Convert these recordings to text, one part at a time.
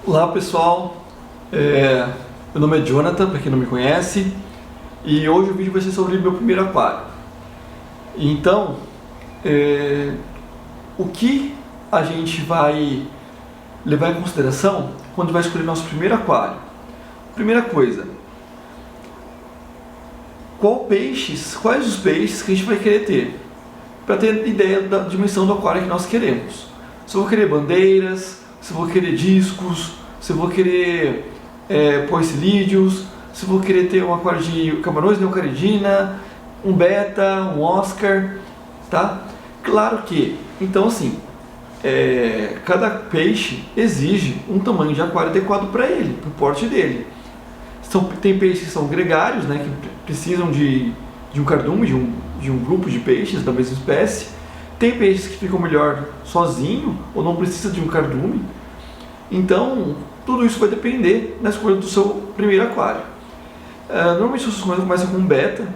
Olá pessoal, meu nome é Jonathan, para quem não me conhece, e hoje o vídeo vai ser sobre meu primeiro aquário. Então, o que a gente vai levar em consideração quando vai escolher nosso primeiro aquário? Primeira coisa, quais os peixes que a gente vai querer ter? Para ter ideia da dimensão do aquário que nós queremos. Se eu vou querer bandeiras, se eu vou querer discos, se eu vou querer poecilídeos, se eu vou querer ter um aquário de camarões neocaridina, um beta, um Oscar, tá? Claro que, então assim, cada peixe exige um tamanho de aquário adequado para ele, para o porte dele. Tem peixes que são gregários, né, que precisam de um cardume, de um grupo de peixes da mesma espécie. Tem peixes que ficam melhor sozinho ou não precisa de um cardume. Então, tudo isso vai depender da escolha do seu primeiro aquário. Normalmente as pessoas começam com um beta,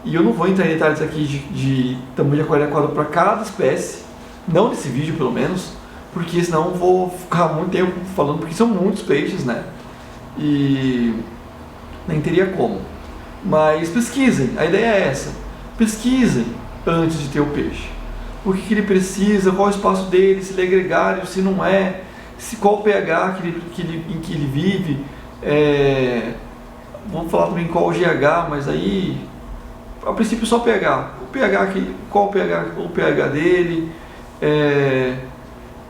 e eu não vou entrar em detalhes aqui de tamanho de aquário adequado para cada espécie, não nesse vídeo pelo menos, porque senão eu vou ficar muito tempo falando, porque são muitos peixes, né? E nem teria como. Mas pesquisem, a ideia é essa. Pesquisem antes de ter o peixe. O que ele precisa, qual é o espaço dele, se ele é gregário, se não é, qual o pH em que ele vive. Vamos falar também qual o GH, mas aí, a princípio só pH. Qual o pH dele,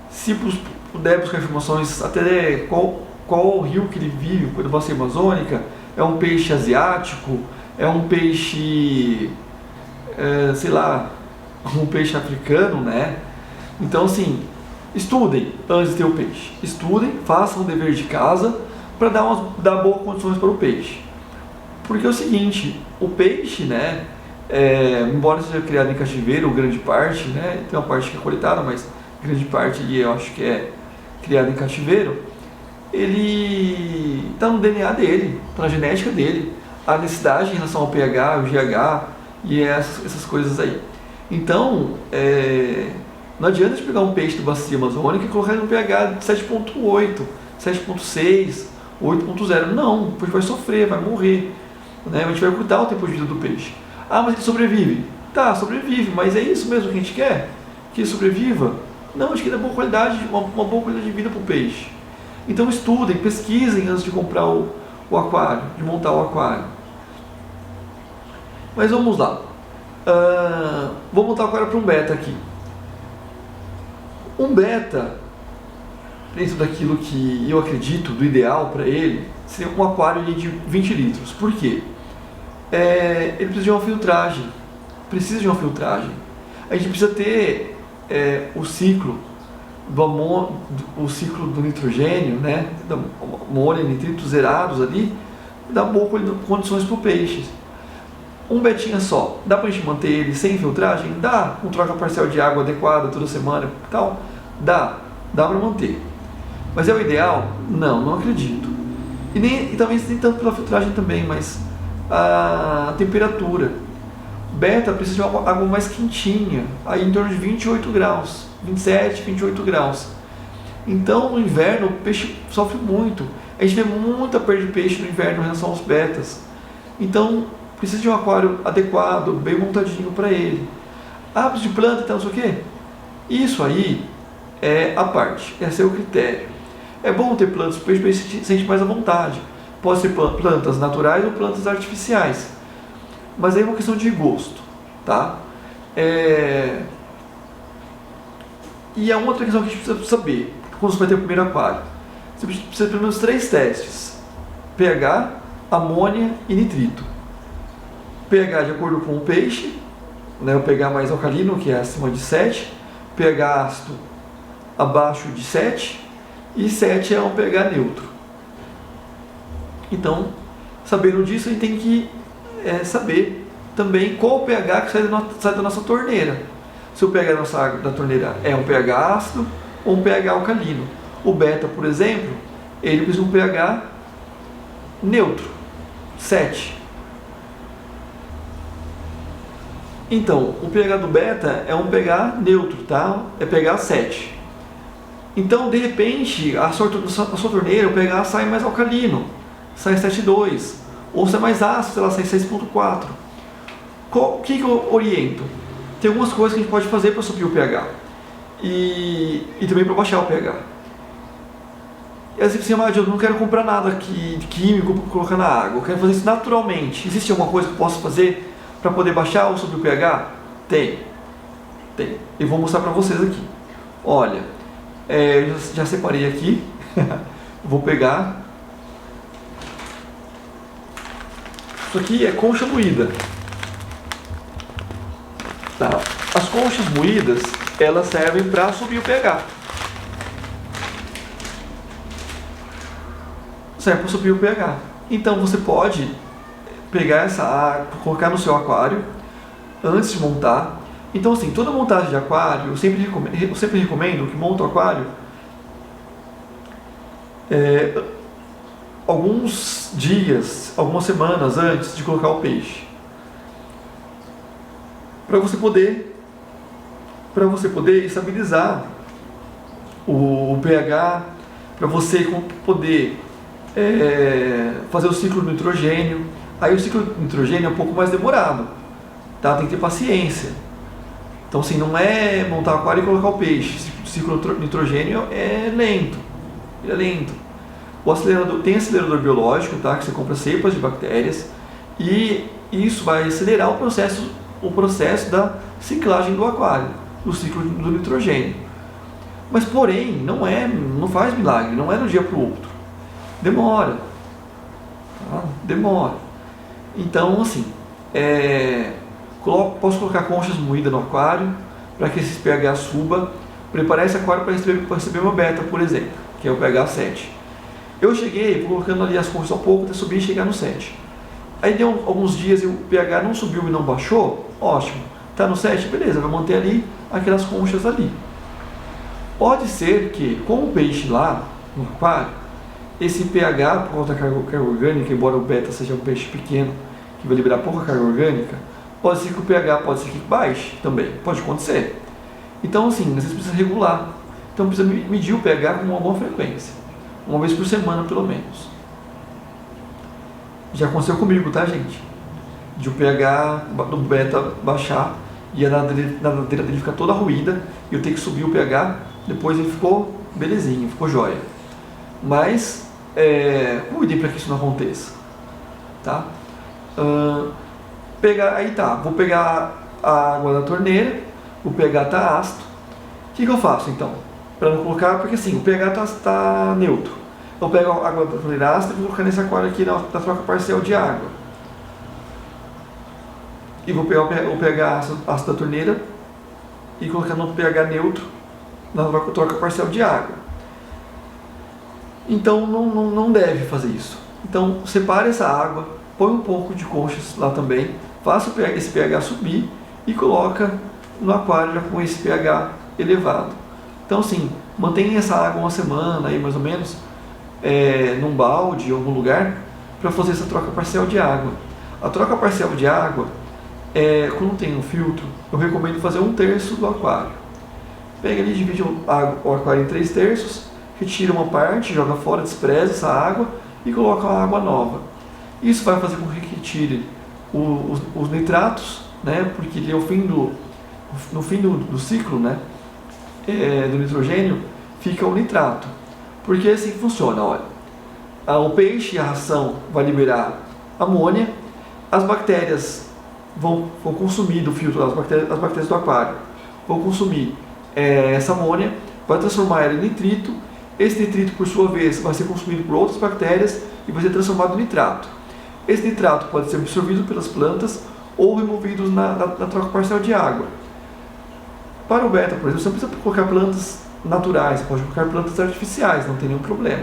se puder buscar informações, até qual o rio que ele vive, da bacia amazônica. É um peixe asiático, é um peixe, sei lá, um peixe africano, né? Então, assim, estudem antes de ter o peixe. Estudem, façam o dever de casa para dar boas condições para o peixe. Porque é o seguinte, o peixe, né, embora seja criado em cativeiro, grande parte, né, tem uma parte que é coletada, mas grande parte eu acho que é criado em cativeiro, ele está no DNA dele, está na genética dele, a necessidade em relação ao pH, o GH e essas coisas aí. Então, não adianta de pegar um peixe da bacia amazônica e colocar ele no pH de 7.8, 7.6, 8.0. Não, o peixe vai sofrer, vai morrer, né? A gente vai cortar o tempo de vida do peixe. Ah, mas ele sobrevive. Tá, sobrevive, mas é isso mesmo que a gente quer? Que ele sobreviva? Não, a gente quer dar boa qualidade, uma boa qualidade de vida para o peixe. Então estudem, pesquisem antes de comprar o aquário, de montar o aquário. Mas vamos lá. Vou montar o aquário para um beta aqui. Um beta, dentro daquilo que eu acredito, do ideal para ele, seria um aquário de 20 litros. Por quê? Ele precisa de uma filtragem. A gente precisa ter o ciclo do nitrogênio, né, da amônia e nitrito zerados ali, dá boas condições para o peixe. Um betinha só, dá para a gente manter ele sem filtragem? Dá, com troca parcial de água adequada toda semana e tal? Dá para manter. Mas é o ideal? Não acredito. E talvez nem tanto pela filtragem também, mas a temperatura. Beta precisa de uma água mais quentinha, aí em torno de 28 graus, 27, 28 graus. Então no inverno o peixe sofre muito. A gente vê muita perda de peixe no inverno em relação aos betas. Então precisa de um aquário adequado, bem montadinho para ele. Hábitos de planta e tal, não sei o quê. Isso aí é a parte, esse é o critério. É bom ter plantas para o peixe se sente mais à vontade. Pode ser plantas naturais ou plantas artificiais. Mas aí é uma questão de gosto, tá? E a outra questão que a gente precisa saber, quando você vai ter o primeiro aquário, você precisa de pelo menos 3 testes: pH, amônia e nitrito. pH de acordo com o peixe, né, o pH mais alcalino, que é acima de 7, pH ácido abaixo de 7, e 7 é um pH neutro. Então, sabendo disso, a gente tem que saber também qual o pH que sai da nossa torneira. Se o pH da nossa água da torneira é um pH ácido ou um pH alcalino. O beta, por exemplo, ele precisa de um pH neutro, 7. Então, o pH do beta é um pH neutro, tá? É pH 7. Então, de repente, a sua torneira, o pH sai mais alcalino, sai 7,2, ou sai mais ácido, sei lá, sai 6,4. O que eu oriento? Tem algumas coisas que a gente pode fazer para subir o pH e também para baixar o pH. E às vezes você fala, eu não quero comprar nada aqui de químico para colocar na água, eu quero fazer isso naturalmente. Existe alguma coisa que eu posso fazer para poder baixar ou subir o pH? Tem. Eu vou mostrar para vocês aqui. Olha, eu já separei aqui. Vou pegar. Isso aqui é concha moída. Tá. As conchas moídas, elas servem para subir o pH. Serve para subir o pH. Então você pode pegar essa água, colocar no seu aquário antes de montar. Então assim, toda montagem de aquário, eu sempre recomendo que monte o aquário alguns dias, algumas semanas antes de colocar o peixe. Para você poder estabilizar o pH, para você poder fazer o ciclo do nitrogênio. Aí o ciclo do nitrogênio é um pouco mais demorado, tá? Tem que ter paciência. Então assim, não é montar o aquário e colocar o peixe. O ciclo do nitrogênio é lento. Ele é lento. Tem acelerador biológico, tá? Que você compra cepas de bactérias e isso vai acelerar o processo da ciclagem do aquário, do ciclo do nitrogênio. Mas porém, não faz milagre, não é de um dia para o outro. Demora. Tá? Demora. Então assim, posso colocar conchas moídas no aquário para que esse pH suba. Preparar esse aquário para receber uma beta, por exemplo, que é o pH 7. Eu cheguei colocando ali as conchas ao pouco até subir e chegar no 7. Aí deu alguns dias e o pH não subiu e não baixou, ótimo. Está no 7, beleza, vai manter ali aquelas conchas ali. Pode ser que, com o peixe lá no aquário, esse pH, por conta da carga orgânica, embora o beta seja um peixe pequeno, que vai liberar pouca carga orgânica, pode ser que o pH baixe também, pode acontecer. Então assim, vocês precisam regular. Então precisa medir o pH com uma boa frequência. Uma vez por semana, pelo menos. Já aconteceu comigo, tá, gente? De o pH do beta baixar e a nadadeira dele ficar toda ruída e eu ter que subir o pH. Depois ele ficou belezinho, ficou jóia. Mas, cuidem para que isso não aconteça. Tá? Vou pegar a água da torneira, o pH está ácido. O que eu faço então? Para não colocar, porque assim, o pH está neutro. Eu pego a água da torneira ácida e vou colocar nesse aquário aqui na troca parcial de água. E vou pegar o pH ácido da torneira e colocar no pH neutro na troca parcial de água. Então não deve fazer isso. Então separe essa água, põe um pouco de conchas lá também, faça esse pH subir e coloca no aquário já com esse pH elevado. Então assim, mantenha essa água uma semana aí mais ou menos, num balde em algum lugar, para fazer essa troca parcial de água. A troca parcial de água, quando tem um filtro, eu recomendo fazer 1/3 do aquário. Pega ali, divide o aquário em 3/3, retira uma parte, joga fora, despreza essa água e coloca a água nova. Isso vai fazer com que retire os nitratos, né, porque ele é no fim do ciclo, né, do nitrogênio, fica o nitrato. Porque é assim que funciona, olha. O peixe e a ração vai liberar amônia, as bactérias vão consumir do filtro, as bactérias do aquário vão consumir essa amônia, vai transformar ela em nitrito. Esse nitrito, por sua vez, vai ser consumido por outras bactérias e vai ser transformado em nitrato. Esse nitrato pode ser absorvido pelas plantas ou removido na troca parcial de água. Para o beta, por exemplo, você não precisa colocar plantas naturais, você pode colocar plantas artificiais, não tem nenhum problema.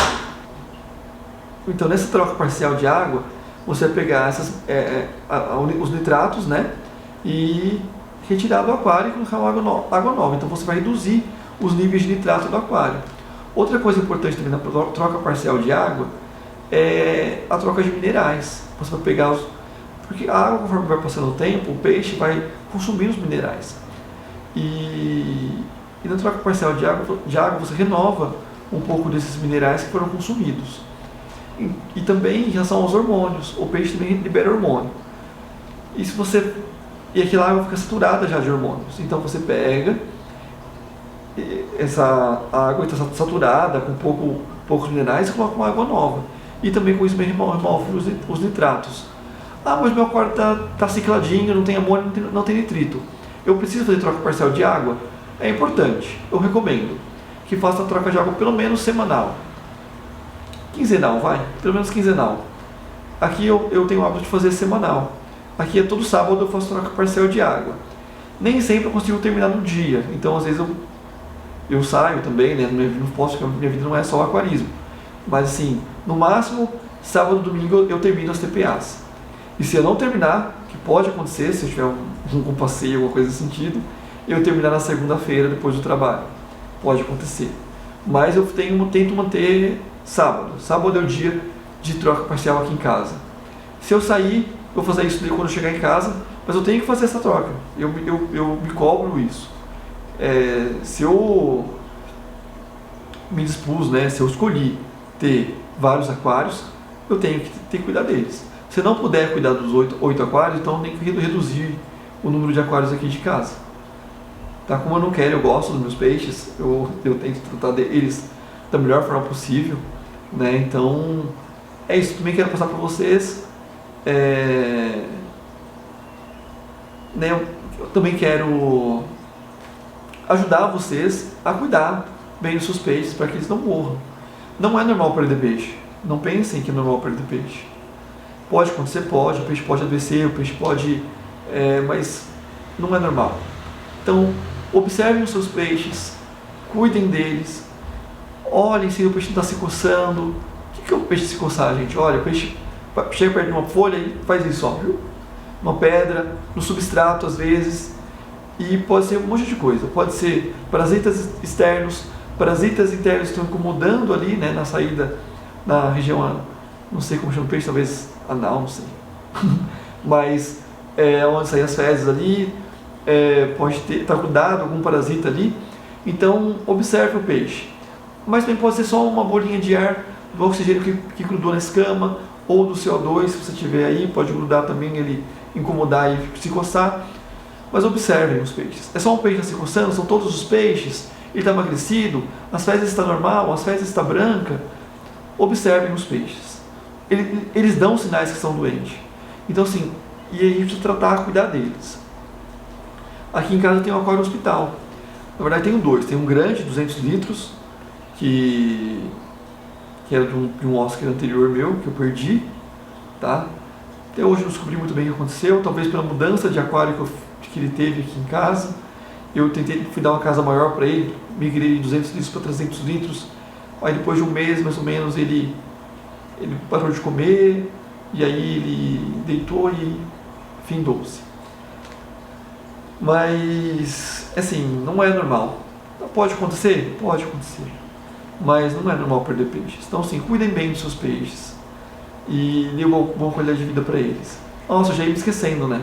Então, nessa troca parcial de água, você vai pegar os nitratos, né, e retirar do aquário e colocar água nova. Então, você vai reduzir os níveis de nitrato do aquário. Outra coisa importante também na troca parcial de água é a troca de minerais. Você vai pegar porque a água, conforme vai passando o tempo, o peixe vai consumir os minerais. E E na troca parcial de água você renova um pouco desses minerais que foram consumidos. E também em relação aos hormônios, o peixe também libera hormônio. E aquela água fica saturada já de hormônios. Então você pega essa água está saturada com poucos minerais e coloca uma água nova. E também com isso remove os nitratos. Ah, mas meu aquário está cicladinho, não tem amônio, não tem nitrito. Eu preciso fazer troca parcial de água? É importante, eu recomendo que faça a troca de água pelo menos semanal. Quinzenal, vai, pelo menos quinzenal. Aqui eu tenho o hábito de fazer semanal. Aqui é todo sábado eu faço troca parcial de água. Nem sempre eu consigo terminar no dia, então às vezes eu saio também, né? Não posso, porque minha vida não é só aquarismo. Mas assim, no máximo, sábado, domingo eu termino as TPAs. E se eu não terminar, que pode acontecer, se eu tiver um passeio, alguma coisa nesse sentido, eu terminar na segunda-feira depois do trabalho. Pode acontecer. Mas eu tento manter sábado. Sábado é o dia de troca parcial aqui em casa. Se eu sair, eu vou fazer isso quando eu chegar em casa, mas eu tenho que fazer essa troca. Eu me cobro isso. Se eu me dispus, né, se eu escolhi ter vários aquários, eu tenho que ter que cuidar deles. Se eu não puder cuidar dos 8 aquários, então eu tenho que reduzir o número de aquários aqui de casa. Tá? Como eu não quero, eu gosto dos meus peixes, eu tento tratar deles da melhor forma possível, né? Então, é isso. Também quero passar para vocês. Né, eu também quero ajudar vocês a cuidar bem dos seus peixes para que eles não morram. Não é normal perder peixe. Não pensem que é normal perder peixe. Pode acontecer, pode. O peixe pode adoecer, o peixe pode... mas não é normal. Então, observem os seus peixes, cuidem deles, olhem se o peixe não está se coçando. O que é o peixe se coçar, gente? Olha, o peixe chega perto de uma folha e faz isso, ó, viu? Uma pedra, no substrato às vezes. E pode ser um monte de coisa. Pode ser parasitas externos, parasitas internos que estão incomodando ali, né, na saída, na região, não sei como chama o peixe, talvez anal, não sei. Mas onde saem as fezes ali, pode estar grudado algum parasita ali. Então observe o peixe. Mas também pode ser só uma bolinha de ar do oxigênio que grudou na escama, ou do CO2, se você tiver aí, pode grudar também, ele incomodar e se coçar. Mas observem os peixes. É só um peixe se coçando? São todos os peixes? Ele está emagrecido? As fezes estão normal? As fezes estão brancas? Observem os peixes. Eles dão sinais que estão doentes. Então assim, e a gente precisa tratar, cuidar deles. Aqui em casa tem um aquário hospital. Na verdade tenho dois. Tem um grande, 200 litros, que era de um Oscar anterior meu, que eu perdi. Tá? Até hoje eu não descobri muito bem o que aconteceu. Talvez pela mudança de aquário que ele teve aqui em casa. Eu fui dar uma casa maior para ele, migrei de 200 litros para 300 litros. Aí depois de um mês, mais ou menos, ele parou de comer, e aí ele deitou e findou-se. Mas, assim, não é normal. Pode acontecer? Pode acontecer. Mas não é normal perder peixes. Então, assim, cuidem bem dos seus peixes. E dê uma boa qualidade de vida para eles. Nossa, já ia me esquecendo, né?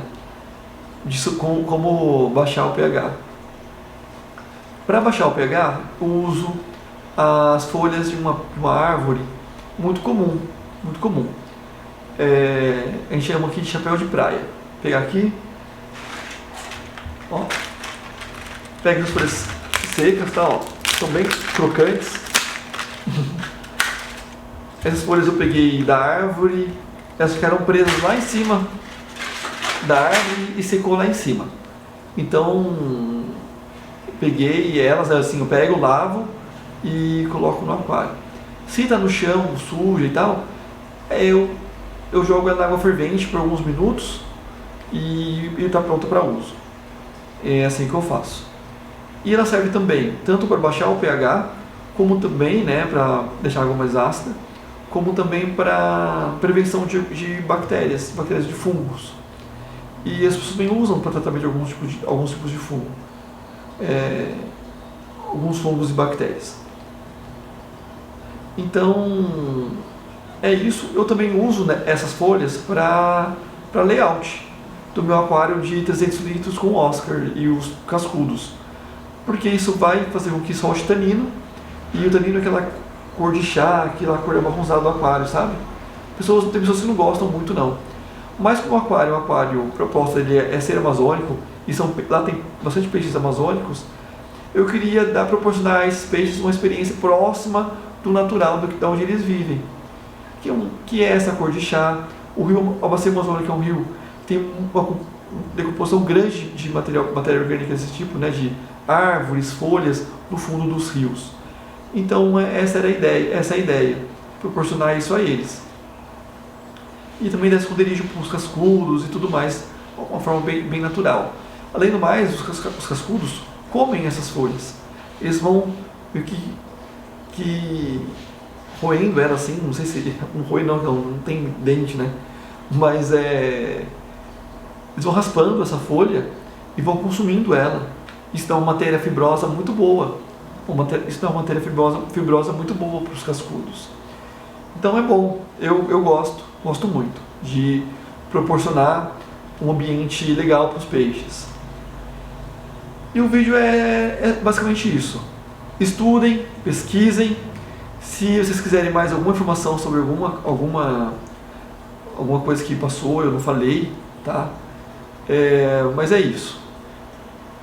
Disso, como baixar o pH. Para baixar o pH, eu uso as folhas de uma árvore muito comum. Muito comum. A gente chama aqui de chapéu de praia. Vou pegar aqui. Ó. Pega as folhas secas, tá? Ó. São bem crocantes. Essas folhas eu peguei da árvore. Elas ficaram presas lá em cima da árvore e secou lá em cima. Então peguei elas, assim, eu pego, lavo e coloco no aquário. Se está no chão, suja e tal, eu jogo ela na água fervente por alguns minutos e está pronta para uso. É assim que eu faço. E ela serve também tanto para baixar o pH, como também, né, para deixar a água mais ácida, como também para prevenção de bactérias de fungos. E as pessoas também usam para tratamento de alguns tipos de fungo. Alguns fungos e bactérias. Então, é isso. Eu também uso, né, essas folhas para layout do meu aquário de 300 litros com Oscar e os cascudos. porque isso vai fazer com que solte tanino, e o tanino é aquela cor de chá, aquela cor amarronzada do aquário, sabe? Tem pessoas que não gostam muito não. Mas como o aquário, a proposta dele é ser amazônico, e lá tem bastante peixes amazônicos, eu queria proporcionar a esses peixes uma experiência próxima do natural, de onde eles vivem. Que é essa cor de chá. O rio, a bacia amazônica é um rio que tem uma decomposição grande de matéria orgânica desse tipo, né, de árvores, folhas, no fundo dos rios. Então essa é a ideia, proporcionar isso a eles. E também dar esconderijo para os cascudos e tudo mais, de uma forma bem natural. Além do mais, os cascudos comem essas folhas. Eles vão meio que roendo ela assim, não sei se não roe não tem dente, né? Mas eles vão raspando essa folha e vão consumindo ela. Isso dá uma matéria fibrosa muito boa. Isso dá uma matéria fibrosa muito boa para os cascudos. Então é bom, eu gosto muito de proporcionar um ambiente legal para os peixes. E o vídeo é basicamente isso. Estudem, pesquisem. Se vocês quiserem mais alguma informação sobre alguma coisa que passou, eu não falei, tá? Mas é isso.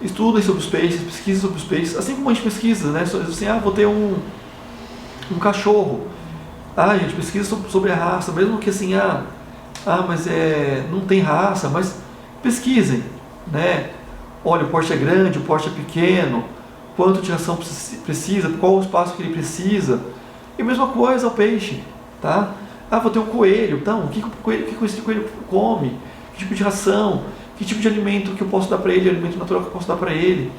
Estudem sobre os peixes, pesquisem sobre os peixes, assim como a gente pesquisa, né? Assim, vou ter um cachorro. A gente pesquisa sobre a raça, mesmo que assim, mas não tem raça, mas pesquisem, né? Olha, o porte é grande, o porte é pequeno, quanto de ração precisa, qual o espaço que ele precisa. E a mesma coisa ao peixe, tá? Vou ter um coelho, então, o que esse coelho come? Que tipo de ração? Que tipo de alimento que eu posso dar para ele, alimento natural que eu posso dar para ele?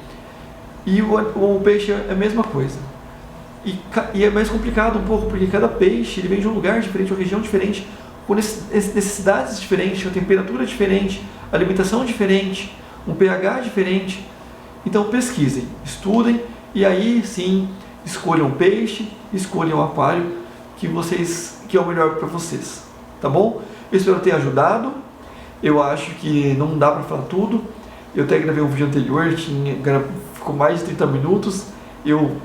E o peixe é a mesma coisa. E é mais complicado um pouco, porque cada peixe ele vem de um lugar diferente, uma região diferente, com necessidades diferentes, uma temperatura diferente, alimentação diferente, um pH diferente. Então pesquisem, estudem, e aí sim, escolham o peixe, escolham o aquário que é o melhor para vocês. Tá bom? Eu espero ter ajudado. Eu acho que não dá para falar tudo. Eu até gravei um vídeo anterior, ficou mais de 30 minutos. Eu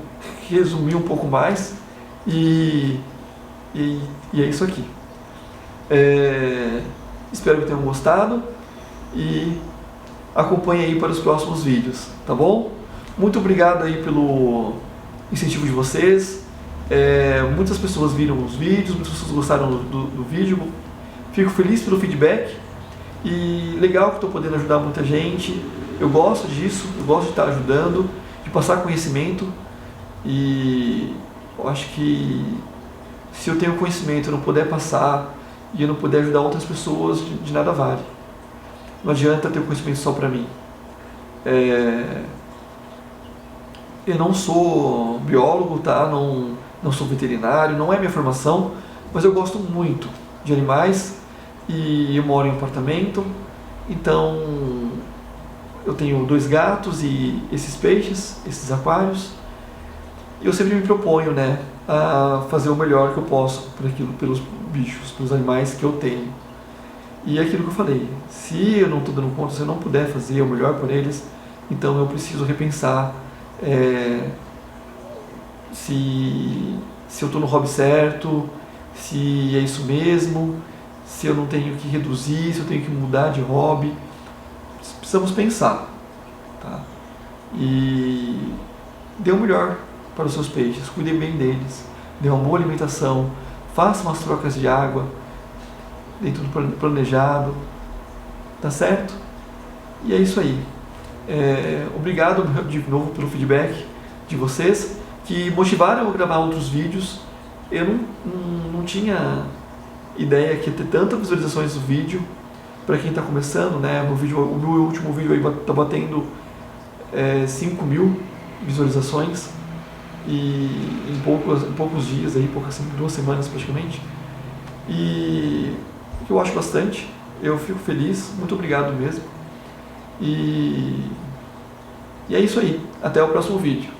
resumi um pouco mais. E é isso aqui. Espero que tenham gostado. E acompanhe aí para os próximos vídeos. Tá bom? Muito obrigado aí pelo incentivo de vocês. Muitas pessoas viram os vídeos, muitas pessoas gostaram do vídeo. Fico feliz pelo feedback. E legal que estou podendo ajudar muita gente. Eu gosto disso, eu gosto de estar ajudando, de passar conhecimento. E eu acho que se eu tenho conhecimento e não puder passar, e eu não puder ajudar outras pessoas, de nada vale. Não adianta ter o conhecimento só para mim. Eu não sou biólogo, tá? Não sou veterinário, não é minha formação, mas eu gosto muito de animais. E eu moro em um apartamento, então eu tenho 2 gatos e esses peixes, esses aquários. E eu sempre me proponho, né, a fazer o melhor que eu posso pelos bichos, pelos animais que eu tenho. E é aquilo que eu falei, se eu não estou dando conta, se eu não puder fazer o melhor por eles, então eu preciso repensar se eu estou no hobby certo, se é isso mesmo, se eu não tenho que reduzir, se eu tenho que mudar de hobby. Precisamos pensar, tá? E dê o melhor para os seus peixes, cuide bem deles, dê uma boa alimentação, faça umas trocas de água dentro do planejado, tá certo? E é isso aí. Obrigado de novo pelo feedback de vocês, que motivaram eu a gravar outros vídeos. Eu não tinha ideia que ia ter tantas visualizações do vídeo. Para quem está começando, né, o meu último vídeo aí está batendo 5.000 visualizações e em poucos dias, aí, 2 semanas praticamente. E eu acho bastante, eu fico feliz, muito obrigado mesmo. E é isso aí, até o próximo vídeo.